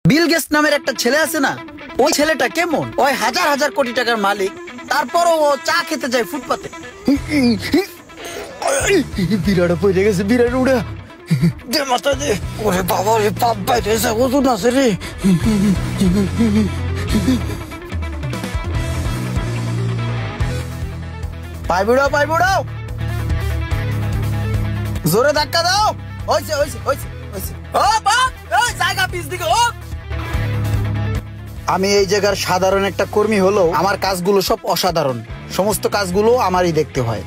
Bill Gates নামের একটা ছেলে আছে না, ওই ছেলেটা কেমন? ওই হাজার হাজার কোটি টাকার মালিক, তারপরও ও চা খেতে যায় ফুটপাতে। বিরাট পড়ে গেছে, বিরাট উড়া দে মাথা দে। ওরে বাবা রে, পাপ বাইরে ওজন আছে রে। পাই বুড়াও, পাই বুড়াও, জোরে ধাক্কা দাও। হইছে হইছে হইছে হইছে। ও বাপ, এই জায়গা পিছ দিকে ও। আমি এই জায়গার সাধারণ একটা কর্মী হলেও আমার কাজগুলো সব অসাধারণ। সমস্ত কাজগুলো আমারই দেখতে হয়।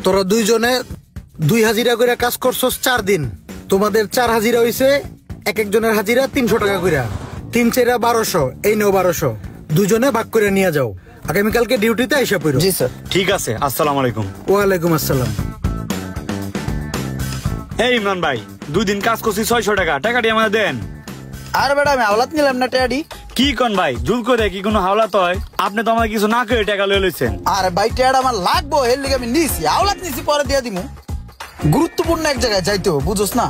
তোরা দুইজনে 2 হাজিরা করে কাজ করছস 4 দিন। তোমাদের 4 হাজিরা হইছে, এক একজনের হাজিরা 300 টাকা করে। 3 4 1200, এই নাও 1200। দুজনে ভাগ করে নিয়ে যাও। আগামীকালকে ডিউটিতে আইসা পড়ো। জি স্যার। ঠিক আছে, আসসালামু আলাইকুম। ওয়ালাইকুম আসসালাম। এই ইমরান ভাই, 2 দিন কাজ করছি 600 টাকা, টাকাটি আমাদের দেন। আর বেটা আমি আওলাদ নিলাম না টায়াডি। কি কোন ভাই, জুল করে কি কোনো হাওলাত হয়? আপনি তো আমার কিছু না করে টাকা লয়ে লইছেন। আরে ভাই টায়াড আমার লাগবো, এর লিগে আমি নিছি, আওলাদ নিছি, পরে দিয়ে দিমু। গুরুত্বপূর্ণ এক জায়গায় যাইতে হবে, বুঝোস না?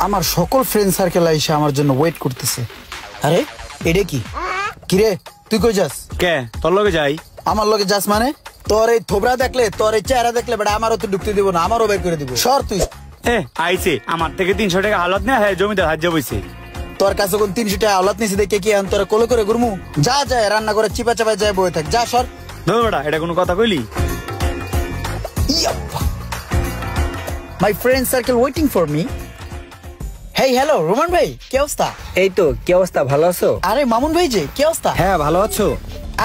আমার সকল ফ্রেন্ড সার্কেল আইসা আমার জন্য ওয়েট করতেছে। আরে এটা কি? কিরে তুই কই যাস? কে তোর লগে যাই? আমার লগে যাস মানে? তোর এই থোবরা দেখলে, তোর এই চেহারা দেখলে বেটা আমারও তো ঢুকতে দিব না, আমারও বের করে দিব। সর তুই। আইছে আমার থেকে 300 টাকা হাওলাত নেয়, হ্যাঁ জমিদার হাজ্জা বইছে। তোর কাছে কোন 300 টাকা আওলাদ নিছি দেখে কি আন তোরা কোলে করে ঘুরমু? যা যায় রান্না করে চিপা চাপা যায় বয়ে থাক, যা সর। ধর বেটা, এটা কোনো কথা কইলি? My friend circle waiting for me. Hey hello Roman ভাই, কি অবস্থা? এই তো, কি অবস্থা, ভালো আছো? আরে মামুন ভাই যে, কি অবস্থা? হ্যাঁ ভালো আছো।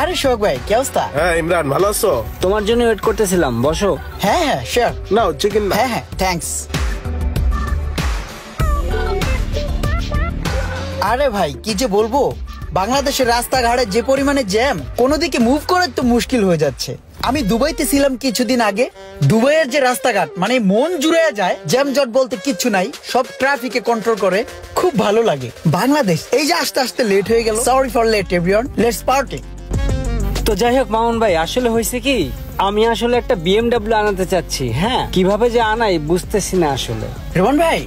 আরে শোক ভাই, কি অবস্থা? হ্যাঁ ইমরান, ভালো আছো? তোমার জন্য ওয়েট করতেছিলাম, বসো। হ্যাঁ হ্যাঁ শিওর। নাও চিকেন। হ্যাঁ হ্যাঁ থ্যাঙ্কস। আরে ভাই কি যে বলবো, বাংলাদেশের রাস্তাঘাটে যে পরিমাণে জ্যাম, কোনো দিকে মুভ করার তো মুশকিল হয়ে যাচ্ছে। আমি দুবাইতে ছিলাম কিছুদিন আগে। দুবাইয়ের যে রাস্তাঘাট মানে মন জুড়ে যায়, জ্যাম জট বলতে কিচ্ছু নাই, সব ট্রাফিকে কন্ট্রোল করে, খুব ভালো লাগে। বাংলাদেশ এই যে আস্তে আস্তে লেট হয়ে গেল। Sorry for late everyone, let's party. তো যাই হোক মামুন ভাই, আসলে হয়েছে কি, আমি আসলে একটা BMW আনাতে চাচ্ছি। হ্যাঁ, কিভাবে যে আনাই বুঝতেছি না আসলে। রোমান ভাই,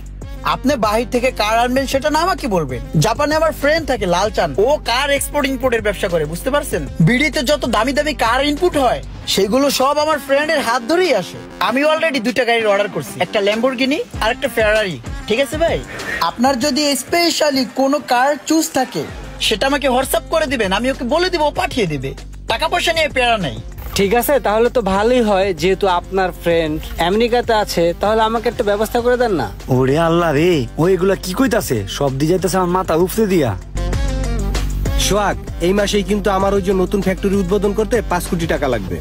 আপনি বাহির থেকে কার আনবেন সেটা না আমাকে বলবেন। জাপানে আমার ফ্রেন্ড থাকে লালচান, ও কার এক্সপোর্ট ইম্পোর্টের ব্যবসা করে, বুঝতে পারছেন? বিডিতে যত দামি দামি কার ইনপুট হয় সেগুলো সব আমার ফ্রেন্ডের হাত ধরেই আসে। আমি অলরেডি 2টা গাড়ির অর্ডার করছি, একটা ল্যাম্বরগিনি আর একটা ফেরারি। ঠিক আছে ভাই, আপনার যদি স্পেশালি কোনো কার চুজ থাকে সেটা আমাকে হোয়াটসঅ্যাপ করে দিবেন, আমি ওকে বলে দিব, ও পাঠিয়ে দিবে। টাকা পয়সা নিয়ে পেরা নাই। ঠিক আছে, তাহলে তো ভালোই হয়, যেহেতু আপনার ফ্রেন্ড আমেরিকাতে আছে, তাহলে আমাকে একটা ব্যবস্থা করে দেন না? ওরে আল্লাহ রে, ও এগুলা কি কইতাছে? সব দিয়ে যাইতেছে আমার মাথা উপরে দিয়া। সোহাগ, এই মাসেই কিন্তু আমার ওই যে নতুন ফ্যাক্টরি উদ্বোধন করতে 5 কোটি টাকা লাগবে।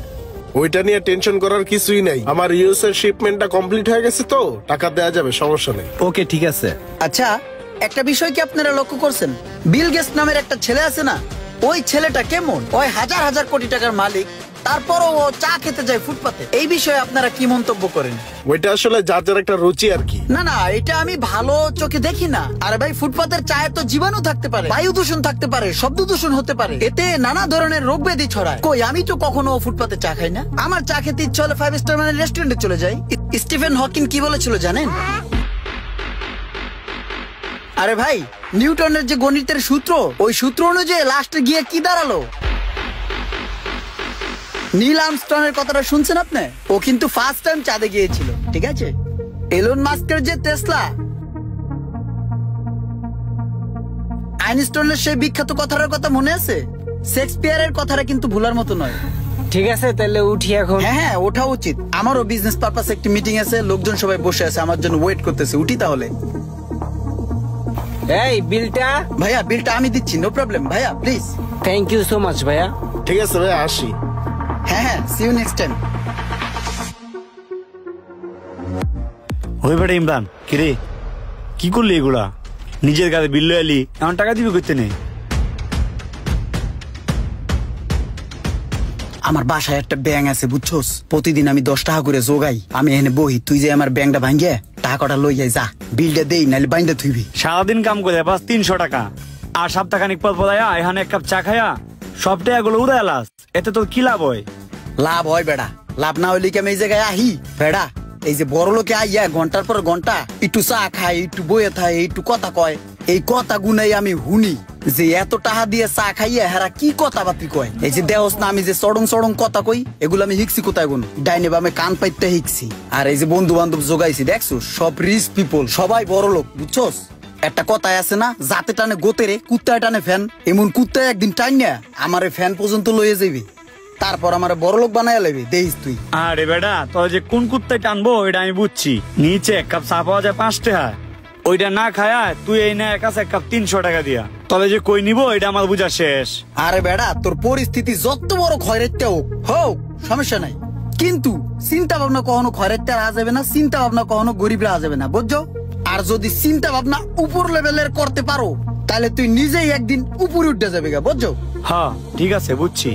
ওইটা নিয়ে টেনশন করার কিছুই নাই, আমার ইউএস এর শিপমেন্টটা কমপ্লিট হয়ে গেছে, তো টাকা দেয়া যাবে, সমস্যা নেই। ওকে ঠিক আছে। আচ্ছা একটা বিষয় কি আপনারা লক্ষ্য করছেন, বিল গেটস নামের একটা ছেলে আছে না, ওই ছেলেটা কেমন? ওই হাজার হাজার কোটি টাকার মালিক, তারপরও ও চা খেতে যায় ফুটপাতে। এই বিষয়ে আপনারা কি মন্তব্য করেন? ওইটা আসলে যার যার একটা রুচি আর কি। না না, এটা আমি ভালো চোখে দেখি না। আরে ভাই, ফুটপাতের চায়ে তো জীবাণু থাকতে পারে, বায়ু দূষণ থাকতে পারে, শব্দ দূষণ হতে পারে, এতে নানা ধরনের রোগ ব্যাধি ছড়ায়। কই আমি তো কখনো ফুটপাতে চা খাই না। আমার চা খেতে ইচ্ছা হলে 5 স্টার মানে রেস্টুরেন্টে চলে যাই। স্টিফেন হকিং কি বলেছিল জানেন? আরে ভাই, নিউটনের যে গণিতের সূত্র, ওই সূত্র অনুযায়ী লাস্টে গিয়ে কি দাঁড়ালো? নীল আর্মস্ট্রংয়ের কথাটা শুনছেন আপনি? ও কিন্তু ফার্স্ট টাইম চাঁদে গিয়েছিল, ঠিক আছে? এলন মাস্কের যে টেসলা, আইনস্টাইনের সেই বিখ্যাত কথাটার কথা মনে আছে? শেক্সপিয়ারের কথাটা কিন্তু ভুলার মতো নয়। ঠিক আছে, তাহলে উঠি এখন। হ্যাঁ হ্যাঁ, ওঠা উচিত। আমারও বিজনেস পারপাস একটি মিটিং আছে, লোকজন সবাই বসে আছে, আমার জন্য ওয়েট করতেছে। উঠি তাহলে। এই বিলটা? ভাইয়া বিলটা আমি দিচ্ছি, নো প্রবলেম ভাইয়া, please. Thank you so much ভাইয়া। ঠিক আছে ভাই, আসি। হ্যাঁ হ্যাঁ, সি ইউ নেক্সট টাইম। ওই বেটা ইমরান কিরে কি করলি এগুলা? নিজের কাছে বিল্ল এলি, এমন টাকা দিবি করতে নেই। আমার বাসায় একটা ব্যাংক আছে বুঝছোস, প্রতিদিন আমি 10 টাকা করে জোগাই। আমি এখানে বহি, তুই যে আমার ব্যাংকটা ভাঙ্গে টাকাটা লই যাই, যা বিলটা দেই নাহলে বাইন্দা থুইবি। সারাদিন কাম করে বাস 300 টাকা, আর সপ্তাহখানিক পর পড়াইয়া এখানে এক কাপ চা খাইয়া সব টাকাগুলো উড়াই লাস, এতে তোর কি লাভ হয়? লাভ হয় বেড়া, লাভ না হইলে কি আমি এই জায়গায় আহি বেড়া? এই যে বড় লোকে আইয়া ঘন্টার পর ঘন্টা একটু চা খায়, একটু বইয়ে থাকে, একটু কথা কয়, এই কথা গুনাই আমি হুনি যে এত টাকা দিয়ে চা খাইয়া হেরা কি কথা বাতি কয়। এই যে দেহস না আমি যে সড়ং সড়ং কথা কই, এগুলো আমি হিকছি কোথায় গুন ডাইনে বামে কান পাইতে হিকছি। আর এই যে বন্ধু বান্ধব জোগাইছি দেখছো, সব রিচ পিপল, সবাই বড় লোক বুঝছোস। একটা কথায় আছে না, জাতে টানে গোতেরে কুত্তায় টানে ফ্যান, এমন কুত্তায় একদিন টাইনা আমারে ফ্যান পর্যন্ত লইয়ে যাবি, তারপর আমার বড় লোক বানাইয়া লেবি দেখিস তুই। আরে বেটা তোর যে কোন কুত্তায় টানবো এটা আমি বুঝছি। নিচে এক কাপ চা পাওয়া যায় 5 টাকা, ওইটা না খায়া তুই এই না এক কাপ 300 টাকা দিয়া, তবে যে কই নিবো এটা আমার বুঝা শেষ। আরে বেড়া তোর পরিস্থিতি যত বড় খয়রাইতে হোক সমস্যা নাই, কিন্তু চিন্তা ভাবনা কখনো খয়রাইতে আ যাবে না, চিন্তা ভাবনা কখনো গরিবরা আ যাবে না বুঝছো। আর যদি চিন্তা ভাবনা উপর লেভেলের করতে পারো তাহলে তুই নিজেই একদিন উপরে উঠে যাবে গা বুঝছো। হ্যাঁ ঠিক আছে বুঝছি।